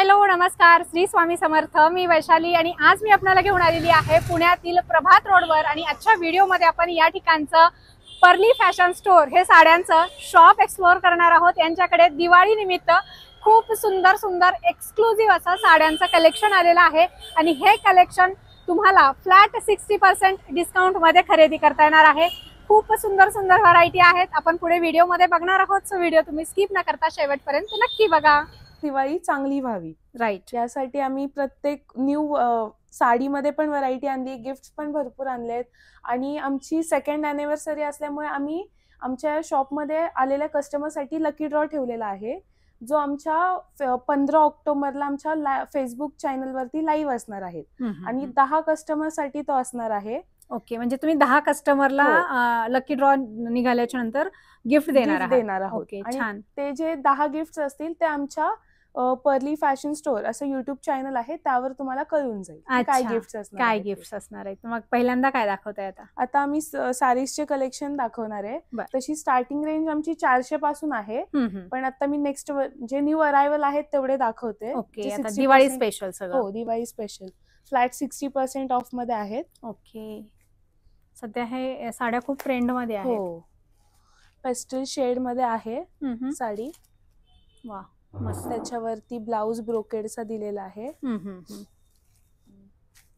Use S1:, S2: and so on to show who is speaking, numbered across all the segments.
S1: Hello नमस्कार, श्री स्वामी समर्थ। मी वैशाली आणि आज मी आपल्याला घेऊन आलेली आहे पुण्यातील प्रभात रोडवर। आणि आजच्या व्हिडिओमध्ये आपण या ठिकाणचं पर्ली फॅशन स्टोर हे साड्यांचं शॉप एक्सप्लोर करणार आहोत। यांच्याकडे दिवाळी निमित्त खूप सुंदर सुंदर एक्सक्लुझिव्ह असं साड्यांचं कलेक्शन आलेलं आहे आणि हे कलेक्शन तुम्हाला फ्लॅट 60% डिस्काउंट मध्ये खरेदी करता येणार आहे। खूप सुंदर सुंदर व्हरायटी आहेत, आपण पुढे व्हिडिओमध्ये बघणार आहोत। सो व्हिडिओ तुम्ही स्किप न करता शेवटपर्यंत नक्की बघा।
S2: दिवाळी चांगली व्हावी
S1: राईट,
S2: यासाठी आम्ही प्रत्येक न्यू साडीमध्ये पण व्हरायटी आणली, गिफ्ट्स पण भरपूर आणलेत। आणि आमची 2nd अॅनिव्हर्सरी असल्यामुळे आम्ही आमच्या शॉपमध्ये आलेल्या कस्टमरसाठी लकी ड्रॉ ठेवलेला आहे, जो आमच्या 15 ऑक्टोबरला आमच्या फेसबुक चॅनलवरती लाईव्ह असणार आहे आणि 10 कस्टमरसाठी तो असणार आहे।
S1: ओके, म्हणजे तुम्ही 10 कस्टमरला लकी ड्रॉ निघाल्याच्या नंतर गिफ्ट देणार आहात।
S2: ओके, छान। ते जे 10 गिफ्ट्स असतील ते आमच्या पर्ली फॅशन स्टोर असं युट्यूब चॅनल आहे, त्यावर तुम्हाला कळून जाईल काय गिफ्ट्स असणार
S1: आहेत। मग पहिल्यांदा काय दाखवताय
S2: आता आम्ही साडीजचे कलेक्शन दाखवणार आहे। तशी स्टार्टिंग रेंज आमची 400 पासून आहे, पण आता मी नेक्स्ट जे न्यू अरायवल आहेत तेवढे दाखवते।
S1: ओके, आता दिवाळी स्पेशल सगळं।
S2: हो, दिवाळी स्पेशल फ्लॅट 60% ऑफ मध्ये आहेत।
S1: ओके, सध्या हे साड्या खूप ट्रेंड मध्ये आहेत।
S2: हो, पेस्टल शेड मध्ये आहे साडी।
S1: वा, मस्त।
S2: त्याच्यावरती ब्लाउज ब्रोकेडचा दिलेला आहे।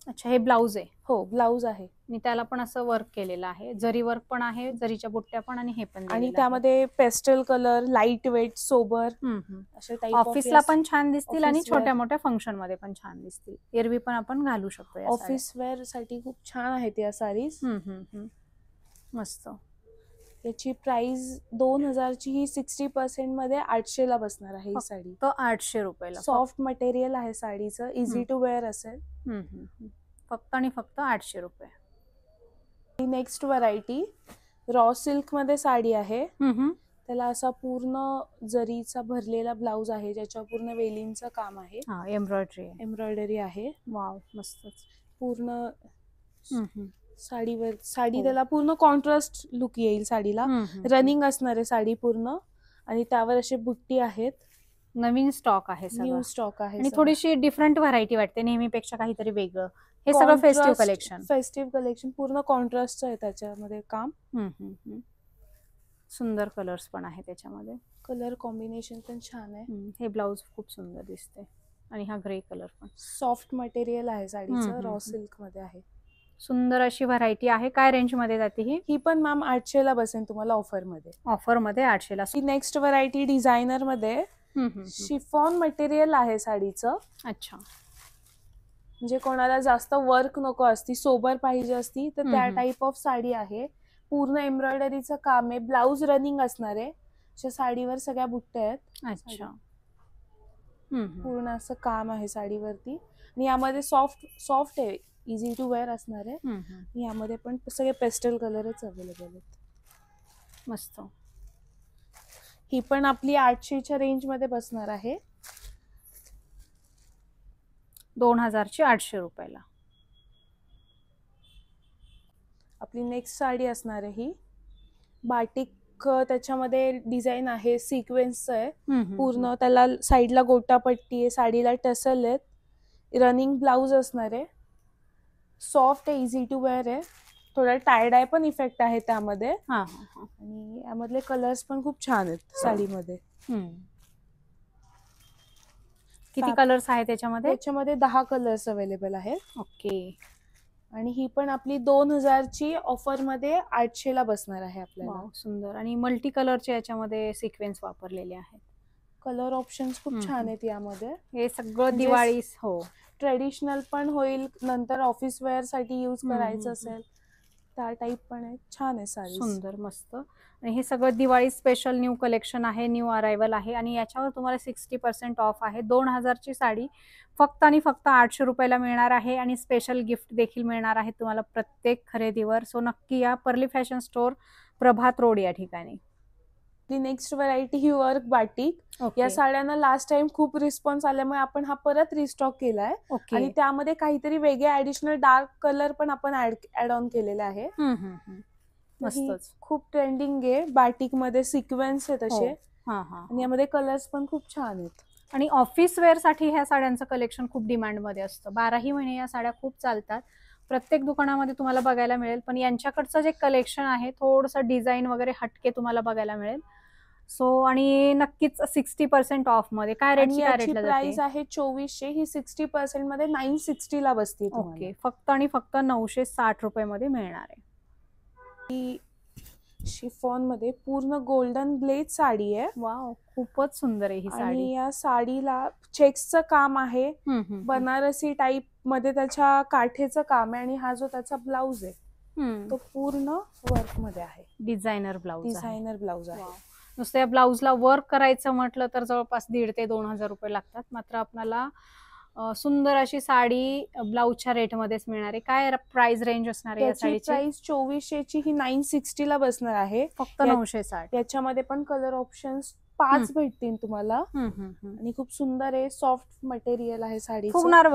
S1: अच्छा, हे ब्लाउज आहे?
S2: हो, ब्लाउज आहे
S1: आणि त्याला पण असं वर्क केलेलं आहे, जरी वर्क पण आहे, जरीच्या बुट्ट्या पण, आणि हे पण,
S2: आणि त्यामध्ये pastel colour, light weight, sober असे टाइप।
S1: ऑफिसला पण छान दिसतील आणि छोट्या मोठ्या फंक्शन मध्ये पण छान दिसतील। एरवी पण आपण घालू शकतो।
S2: ऑफिस वेअर साठी खूप छान आहेत या साडीज।
S1: मस्त।
S2: याची प्राइस 2000 ची, ही 60% मध्ये 800 ला बसणार आहे ही साडी।
S1: तो 800 रुपयाला।
S2: सॉफ्ट मटेरियल आहे साडीचं, इझी टू वेअर असेल।
S1: फक्त आणि फक्त 800 रुपये।
S2: नेक्स्ट व्हरायटी रॉ सिल्क मध्ये साडी आहे। त्याला असा पूर्ण जरीचा भरलेला ब्लाउज आहे, ज्याच्या पूर्ण वेलिंगचं काम आहे। एम्ब्रॉयडरी आहे।
S1: वाव, मस्तच।
S2: पूर्ण साडी त्याला पूर्ण कॉन्ट्रास्ट लुक येईल साडीला। रनिंग असणार आहे साडी पूर्ण, आणि त्यावर असे बुट्टी आहेत।
S1: नवीन स्टॉक आहे,
S2: न्यू स्टॉक आहे
S1: आणि थोडीशी डिफरंट व्हरायटी वाटते, नेहमीपेक्षा काहीतरी वेगळं। हे सगळं फेस्टिव्ह कलेक्शन
S2: पूर्ण कॉन्ट्रास्टचं आहे त्याच्यामध्ये काम।
S1: सुंदर कलर्स पण आहे त्याच्यामध्ये,
S2: कलर कॉम्बिनेशन पण छान आहे।
S1: हे ब्लाउज खूप सुंदर दिसते, आणि हा ग्रे कलर पण।
S2: सॉफ्ट मटेरियल आहे साडीचं, रॉ सिल्क मध्ये आहे।
S1: सुंदर अशी व्हरायटी आहे। काय रेंज मध्ये जाते ही
S2: पण मॅम 800 ला बसेल तुम्हाला ऑफर मध्ये
S1: 800 ला।
S2: नेक्स्ट व्हरायटी डिझायनर मध्ये शिफॉन मटेरियल आहे साडीचं।
S1: अच्छा,
S2: म्हणजे कोणाला जास्त वर्क नको असती, सोबर पाहिजे असती तर त्या टाइप ऑफ साडी आहे। पूर्ण एम्ब्रॉयडरीचं काम आहे, ब्लाउज रनिंग असणार आहे। अशा साडीवर सगळ्या बुट्ट्या आहेत।
S1: अच्छा,
S2: पूर्ण असं काम आहे साडीवरती, आणि यामध्ये सॉफ्ट आहे, इझी टू वेअर असणार आहे। यामध्ये पण सगळे पेस्टल कलरच अवेलेबल आहेत।
S1: मस्त।
S2: ही पण आपली 800च्या रेंज मध्ये बसणार आहे।
S1: 2000 ची 800 रुपयाला।
S2: आपली नेक्स्ट साडी असणार आहे ही बाटिक, त्याच्यामध्ये डिझाईन आहे, सिक्वेन्सचं आहे पूर्ण। त्याला साईडला गोटापट्टी आहे, साडीला टसल आहेत, रनिंग ब्लाउज असणार आहे। सॉफ्ट आहे, इझी टू वेअर आहे, थोडा टाय डाय पण इफेक्ट आहे त्यामध्ये। आणि यामधले कलर्स पण खूप छान आहेत साडीमध्ये।
S1: किती कलर्स आहेत
S2: त्याच्यामध्ये 10 कलर्स अवेलेबल आहेत।
S1: ओके,
S2: आणि ही पण आपली 2000 ची ऑफर मध्ये 800 ला बसणार आहे आपल्याला।
S1: सुंदर, आणि मल्टी कलरचे याच्यामध्ये सिक्वेन्स वापरलेले आहेत।
S2: कलर ऑप्शन्स खूप छान आहेत यामध्ये।
S1: हे सगळं दिवाळी, हो,
S2: ट्रेडिशनल पण होईल, नंतर ऑफिस वेअर साठी यूज करायचं असेल त्या टाइप पण आहे। छान आहे साडी,
S1: सुंदर, मस्त। आणि हे सगळं दिवाळी स्पेशल न्यू कलेक्शन आहे, न्यू अरायवल आहे, आणि याच्यावर तुम्हाला 60% ऑफ आहे। 2000 ची साडी फक्त आणि फक्त 800 रुपयाला मिळणार आहे, आणि स्पेशल गिफ्ट देखील मिळणार आहे तुम्हाला प्रत्येक खरेदीवर। सो नक्की या पर्ली फॅशन स्टोर, प्रभात रोड या ठिकाणी।
S2: नेक्स्ट व्हरायटी ही वर्क बाटिक। या साड्यांना लास्ट टाइम खूप रिस्पॉन्स आल्यामुळे आपण हा परत रिस्टॉक केलाय, आणि त्यामध्ये काहीतरी वेगळे ऍडिशनल डार्क कलर पण आपण ऍड ऑन केलेले आहे। खूप ट्रेंडिंग आहे, बाटिक मध्ये सिक्वेन्स आहेत असे, आणि यामध्ये कलर्स पण खूप छान आहेत।
S1: आणि ऑफिस वेअर साठी ह्या साड्यांचं कलेक्शन खूप डिमांड मध्ये असतं. 12ही महिने या साड्या खूप चालतात. प्रत्येक दुकानामध्ये तुम्हाला बघायला मिळेल. पण यांच्याकडचं जे कलेक्शन आहे थोडंसं डिझाईन वगैरे हटके तुम्हाला बघायला मिळेल. सो आणि नक्कीच 60% ऑफ मध्ये. काय रेटची काय रेटला
S2: प्राइस आहे 2400. ही 60% मध्ये 960 ला बसते.
S1: ओके, फक्त आणि फक्त 960 रुपये मध्ये मिळणार आहे.
S2: ही शिफॉन मध्ये पूर्ण गोल्डन ग्लेज साडी आहे.
S1: वाव, खूपच सुंदर आहे ही साडी.
S2: आणि या साडीला चेक्सचं काम आहे. बनारसी टाइप मध्ये त्याच्या काठेचं काम आहे. आणि हा जो त्याचा ब्लाउज आहे तो पूर्ण वर्क मध्ये आहे.
S1: डिझायनर ब्लाउज
S2: आहे.
S1: नुसत्या ब्लाउजला वर्क करायचं म्हटलं तर जवळपास 1,500 ते 2,000 रुपये लागतात. मात्र आपल्याला सुंदर अशी साडी ब्लाउजच्या रेट मध्येच मिळणार आहे. काय प्राइस रेंज असणार आहे या साडीची?
S2: प्राइस 2400 ची ही 960 ला बसणार आहे.
S1: फक्त 960.
S2: याच्यामध्ये पण कलर ऑप्शन्स 5 भेटतील तुम्हाला. आणि खूप सुंदर आहे. सॉफ्ट मटेरियल आहे साडी.
S1: फुगणार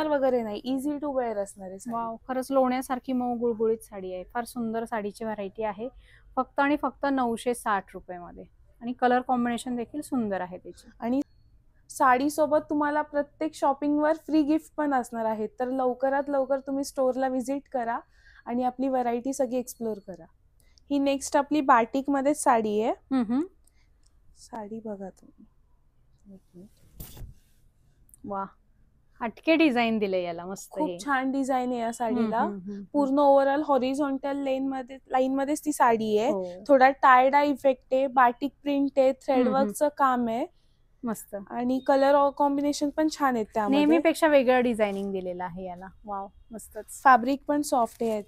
S1: वगैरे
S2: नाही. इझी टू वेअर असणार आहे.
S1: वाव, खरंच लोण्यासारखी मऊ गुळगुळीत साडी आहे. फार सुंदर साडीची व्हरायटी आहे. फक्त आणि फक्त 960 रुपये मध्ये. आणि कलर कॉम्बिनेशन देखील सुंदर आहे त्याची.
S2: आणि साडी सोबत तुम्हाला प्रत्येक शॉपिंग वर फ्री गिफ्ट पण असणार आहे. तर लवकरात लवकर तुम्ही स्टोअरला व्हिजिट करा आणि आपली व्हरायटी सगळी एक्सप्लोर करा. ही नेक्स्ट आपली बाटिक मध्ये साडी आहे. साडी बघा तुम्ही.
S1: वा, हटके डिझाईन दिले याला. मस्त,
S2: खूप छान डिझाईन आहे या साडीला. पूर्ण ओव्हरऑल हॉरिझॉन्टल लाईन मध्येच ती साडी आहे. थोडा टायडा इफेक्ट आहे. बाटिक प्रिंट आहे. थ्रेडवर्कचं काम आहे.
S1: मस्त.
S2: आणि कलर कॉम्बिनेशन पण छान आहेत. त्यामध्ये
S1: नेहमीपेक्षा वेगळं डिझायनिंग दिलेलं आहे याला. वाव, मस्तच.
S2: फॅब्रिक पण सॉफ्ट आहे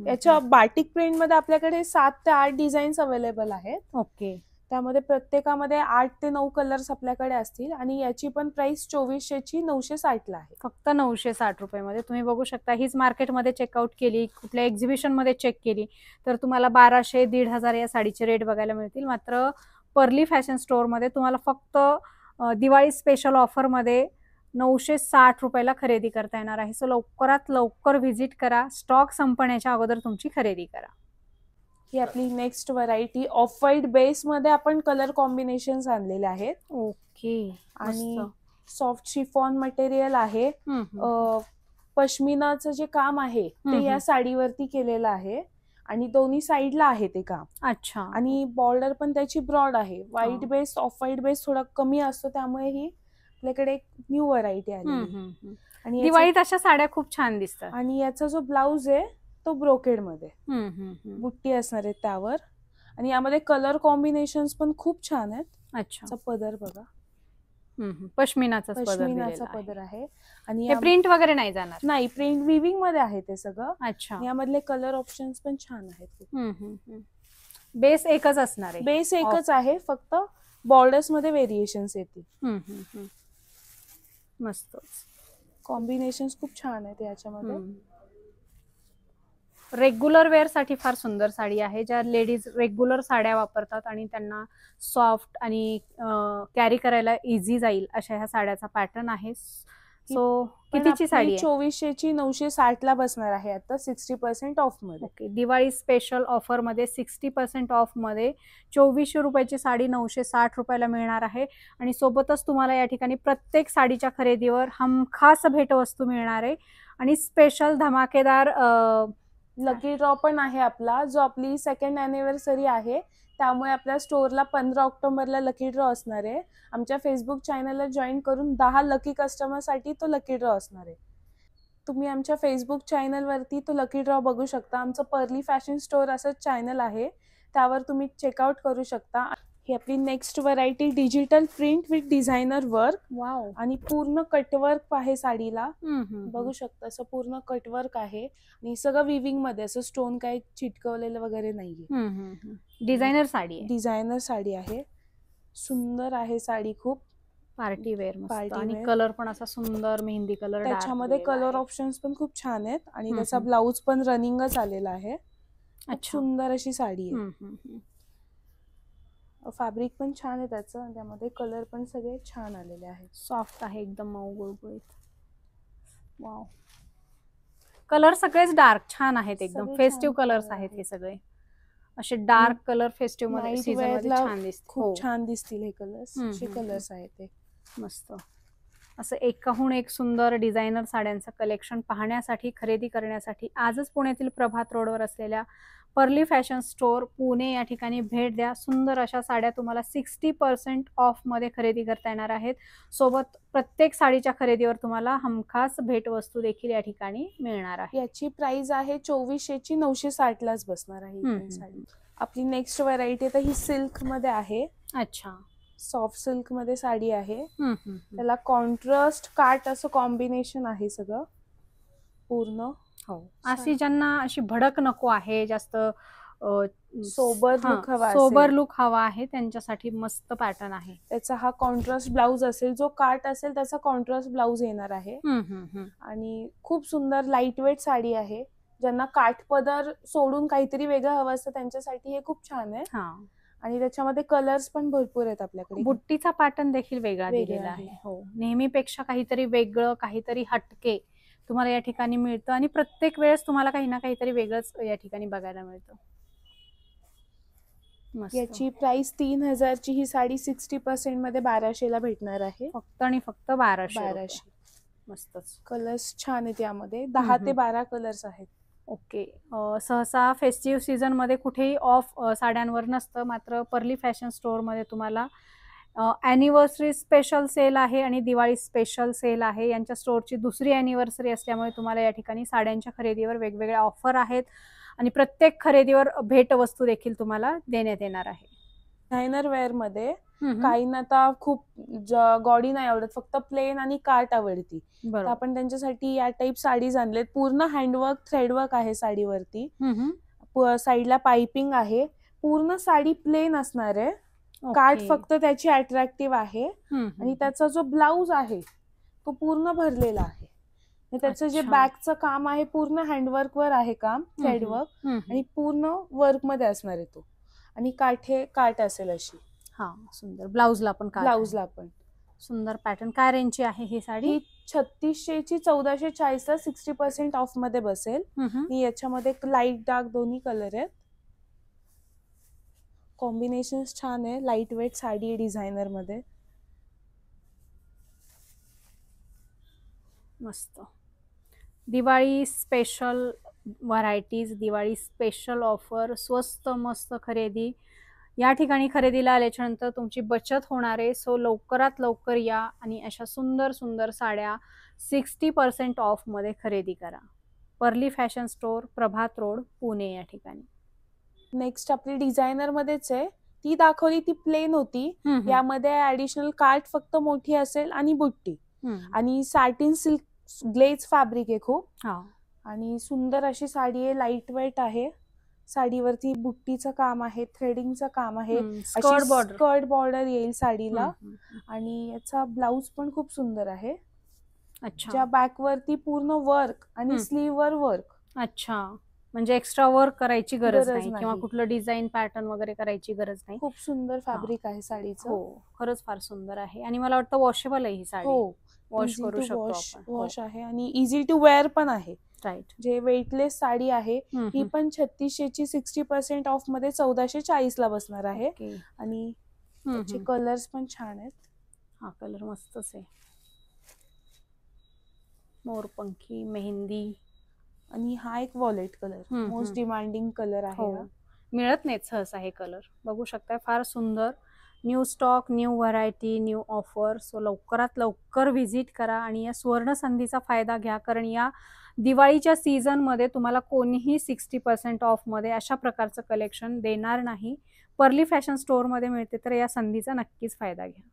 S2: याच्या बाटिक प्रिंट मध्ये आपल्याकडे 7 ते 8 डिझाईन्स अवेलेबल आहेत.
S1: ओके.
S2: त्यामध्ये प्रत्येकामध्ये 8 ते 9 कलर्स आपल्याकडे असतील. आणि याची पण प्राइस 2400 ची 960 ला आहे.
S1: फक्त 960 रुपये मध्ये. तुम्ही बघू शकता, हीच मार्केटमध्ये चेकआउट केली, कुठल्या एक्झिबिशन मध्ये चेक केली तर तुम्हाला 1200-1500 या साडीचे रेट बघायला मिळतील. मात्र पर्ली फॅशन स्टोअर मध्ये तुम्हाला फक्त दिवाळी स्पेशल ऑफर मध्ये 960 रुपयाला खरेदी करता येणार आहे. सो लवकरात लवकर व्हिजिट करा. स्टॉक संपण्याच्या अगोदर तुमची खरेदी करा.
S2: ही आपली next variety off white base मध्ये आपण कलर कॉम्बिनेशन आणलेले आहेत.
S1: ओके.
S2: आणि सॉफ्ट शिफॉन मटेरियल आहे. पश्मिनाचं जे काम आहे ते या साडीवरती केलेलं आहे. आणि दोन्ही साईडला आहे ते काम.
S1: अच्छा.
S2: आणि बॉर्डर पण त्याची ब्रॉड आहे. White base off white base थोडा कमी असतो. त्यामुळे ही आपल्याकडे एक न्यू व्हरायटी आली.
S1: आणि दिवाळीत अशा साड्या खूप छान दिसतात.
S2: आणि याचा जो ब्लाउज आहे तो ब्रोकेड मध्ये बुट्टी असणार आहे त्यावर. आणि यामध्ये कलर कॉम्बिनेशन पण खूप छान आहेत.
S1: अच्छा.
S2: पदर बघा,
S1: पश्मिनाचा
S2: पदर आहे. आणि
S1: प्रिंट वगैरे नाही जाणार.
S2: नाही, प्रिंट विविंग मध्ये आहे ते सगळं.
S1: अच्छा.
S2: यामधले कलर ऑप्शन्स पण छान आहेत.
S1: बेस एकच असणार आहे.
S2: बेस एकच आहे, फक्त बॉर्डर्स मध्ये व्हेरिएशन्स येतील.
S1: मस्त.
S2: कॉम्बिनेशन खूप छान आहेत याच्यामध्ये.
S1: रेग्युलर वेअर साठी फार सुंदर साडी आहे. ज्या लेडीज रेग्युलर साड्या वापरतात आणि त्यांना सॉफ्ट आणि कॅरी करायला इझी जाईल अशा ह्या साड्याचा पॅटर्न आहे. सो कितीची साडी आहे?
S2: 2400 ची 960 ला बसणार आहे आता 60% ऑफ मध्ये.
S1: ओके. दिवाळी स्पेशल ऑफर मध्ये 60% ऑफ मध्ये 2400 रुपयाची साडी 960 रुपयाला मिळणार आहे. आणि सोबतच तुम्हाला या ठिकाणी प्रत्येक साडीच्या खरेदीवर हमखास भेटवस्तू मिळणार आहे. आणि स्पेशल धमाकेदार
S2: लकी ड्रॉ पण आहे आपला, जो आपली 2nd अॅनिव्हर्सरी आहे. त्यामुळे आपल्या स्टोअरला 15 ऑक्टोबरला लकी ड्रॉ असणार आहे. आमच्या फेसबुक चॅनलला जॉईन करून 10 लकी कस्टमरसाठी तो लकी ड्रॉ असणार आहे. तुम्ही आमच्या फेसबुक चॅनलवरती तो लकी ड्रॉ बघू शकता. आमचं पर्ली फॅशन स्टोअर असं चॅनल आहे, त्यावर तुम्ही चेकआउट करू शकता. ही आपली next variety digital print with designer work.
S1: Wow.
S2: आणि पूर्ण कटवर्क आहे साडीला. बघू शकता असं पूर्ण कटवर्क आहे. आणि सगळं विविंग मध्ये, असं स्टोन काही चिटकवलेलं वगैरे नाहीये.
S1: डिझायनर साडी आहे.
S2: डिझायनर साडी आहे. सुंदर आहे साडी, खूप
S1: पार्टी वेअर. आणि कलर पण असा सुंदर मेहंदी कलर.
S2: त्याच्यामध्ये कलर ऑप्शन्स पण खूप छान आहेत. आणि त्याचा ब्लाउज पण रनिंगच आलेला आहे. सुंदर अशी साडी आहे. फॅब्रिक पण छान आहे त्याचं. त्यामध्ये कलर पण सगळे छान आलेले आहेत.
S1: सॉफ्ट आहे एकदम, मऊ गुळगुळीत. वाव. कलर सगळेच डार्क छान आहेत, एकदम फेस्टिव्ह कलर्स आहेत हे सगळे. असे डार्क कलर फेस्टिव्ह मध्ये सीझन मध्ये छान दिसतात.
S2: खूप छान दिसतील हे कलर्स. असे कलर्स आहेत ते.
S1: मस्त असं एकाहून एक सुंदर डिझायनर साड्यांचं कलेक्शन पाहण्यासाठी, खरेदी करण्यासाठी आजच पुण्यातील प्रभात रोडवर असलेल्या पर्ली फॅशन स्टोअर पुणे या ठिकाणी भेट द्या. सुंदर अशा साड्या तुम्हाला 60% ऑफमध्ये खरेदी करता येणार आहेत. सोबत प्रत्येक साडीच्या खरेदीवर तुम्हाला हमखास भेटवस्तू देखील या ठिकाणी मिळणार आहे.
S2: याची प्राइस आहे 2400 ची, 960 लाच बसणार आहे ही साडी. आपली नेक्स्ट व्हरायटी तर ही सिल्क मध्ये आहे.
S1: अच्छा,
S2: सॉफ्ट सिल्क मध्ये साडी आहे. त्याला कॉन्ट्रास्ट काट असं कॉम्बिनेशन आहे सगळं पूर्ण.
S1: हो, अशी ज्यांना अशी भडक नको आहे, जास्त
S2: सोबर
S1: लुक हवा आहे त्यांच्यासाठी मस्त पॅटर्न आहे.
S2: त्याचा हा कॉन्ट्रास्ट ब्लाउज असेल, जो काट असेल त्याचा कॉन्ट्रास्ट ब्लाउज येणार आहे. आणि खूप सुंदर लाईट वेट साडी आहे. ज्यांना काठपदर सोडून काहीतरी वेगळं हवं असतं त्यांच्यासाठी हे खूप छान आहे. आणि त्याच्यामध्ये कलर्स पण भरपूर आहेत आपल्याकडे.
S1: बुट्टीचा पॅटर्न देखील वेगळा दिलेला आहे. हो, नेहमीपेक्षा काहीतरी वेगळं, काहीतरी हटके तुम्हाला या ठिकाणी मिळतं आणि प्रत्येक वेळेस तुम्हाला काही ना काहीतरी वेगळंच या ठिकाणी बघायला मिळतं.
S2: याची प्राइस 3000 ची. ही साडी 60% मध्ये 1200 ला भेटणार आहे.
S1: फक्त आणि फक्त 1200. मस्तच.
S2: कलर्स छान आहेत यामध्ये. 10 ते 12 कलर्स आहेत.
S1: ओके. सहसा फेस्टिव्ह सीझन मध्ये कुठेही ऑफ साड्यांवर नसतं, मात्र पर्ली फॅशन स्टोअर मध्ये तुम्हाला ॲनिव्हर्सरी स्पेशल सेल आहे आणि दिवाळी स्पेशल सेल आहे. यांच्या स्टोअरची दुसरी ॲनिव्हर्सरी असल्यामुळे तुम्हाला या ठिकाणी साड्यांच्या खरेदीवर वेगवेगळ्या ऑफर आहेत आणि प्रत्येक खरेदीवर भेटवस्तू देखील तुम्हाला देण्यात येणार आहे.
S2: डिझायनर वेअर मध्ये काहींना आता खूप गॉडी नाही आवडत, फक्त प्लेन आणि काट आवडती. तर आपण त्यांच्यासाठी या टाइप साडीज आणलेत. पूर्ण हँडवर्क, थ्रेडवर्क आहे साडीवरती. साईडला पाइपिंग आहे. पूर्ण साडी प्लेन असणार आहे. काट फक्त त्याची अट्रॅक्टिव्ह आहे. आणि त्याचा जो ब्लाउज आहे तो पूर्ण भरलेला आहे. त्याचं जे बॅकचं काम आहे पूर्ण हँडवर्क वर आहे काम, थ्रेडवर्क. आणि पूर्ण वर्क मध्ये असणार आहे तो. आणि काठ असेल अशी.
S1: हा, सुंदर. ब्लाउजला पण सुंदर पॅटर्न. काय रेंजची आहे ही साडी?
S2: 3600 ची, 1440 ला 60% ऑफ मध्ये बसेल. याच्यामध्ये लाईट डार्क दोन्ही कलर आहेत. कॉम्बिनेशन छान आहे. लाईट वेट साडी आहे डिझायनर मध्ये.
S1: मस्त. Diwali special varieties, Diwali special offer, स्वस्त मस्त खरेदी. या ठिकाणी खरेदीला आल्याच्या नंतर तुमची बचत होणार आहे. सो लवकरात लवकर या आणि अशा सुंदर सुंदर साड्या 60% ऑफ मध्ये खरेदी करा. पर्ली फॅशन स्टोअर, प्रभात रोड, पुणे या ठिकाणी.
S2: नेक्स्ट आपली डिझायनर मध्येच आहे. ती दाखवली ती प्लेन होती. यामध्ये ऍडिशनल काठ फक्त मोठी असेल आणि बुट्टी. आणि सॅटिन सिल्क ग्लेज फॅब्रिक आहे खूप. आणि सुंदर अशी साडी आहे. लाईट वेट आहे. साडीवरती बुट्टीचं काम आहे, थ्रेडिंगचं काम आहे. स्कर्ट बॉर्डर येईल साडीला. आणि याचा ब्लाउज पण खूप सुंदर आहे. ज्या बॅक वरती पूर्ण वर्क आणि स्लीव वर वर्क.
S1: अच्छा, म्हणजे एक्स्ट्रा वर्क करायची गरज नाही किंवा कुठलं डिझाईन पॅटर्न वगैरे करायची गरज नाही.
S2: खूप सुंदर फॅब्रिक आहे साडीचं.
S1: हो, खरंच फार सुंदर आहे. आणि मला वाटतं वॉशेबल आहे ही साडी.
S2: हो,
S1: वॉश करू शकतो आपण.
S2: वॉश आहे आणि इझी टू वेअर पण आहे.
S1: राईट.
S2: जे वेटलेस साडी आहे ही पण 3600 ची, 60% ऑफ मध्ये 1440 ला बसणार आहे. आणि त्याचे कलर्स पण छान आहेत.
S1: हा कलर मस्तच आहे. मोरपंखी, मेहंदी.
S2: आणि हा एक violet colour, most demanding colour आहे.
S1: मिळत नाहीत सहसा हे कलर. बघू शकता, फार सुंदर. New stock, new variety, new offer. So लवकरात लवकर व्हिजिट करा आणि या सुवर्ण संधीचा फायदा घ्या, कारण या दिवाळीच्या सीझन मध्ये तुम्हाला कोणीही 60% ऑफ मध्ये अशा प्रकारचं कलेक्शन देणार नाही. पर्ली फॅशन स्टोअर मध्ये मिळते, तर या संधीचा नक्कीच फायदा घ्या.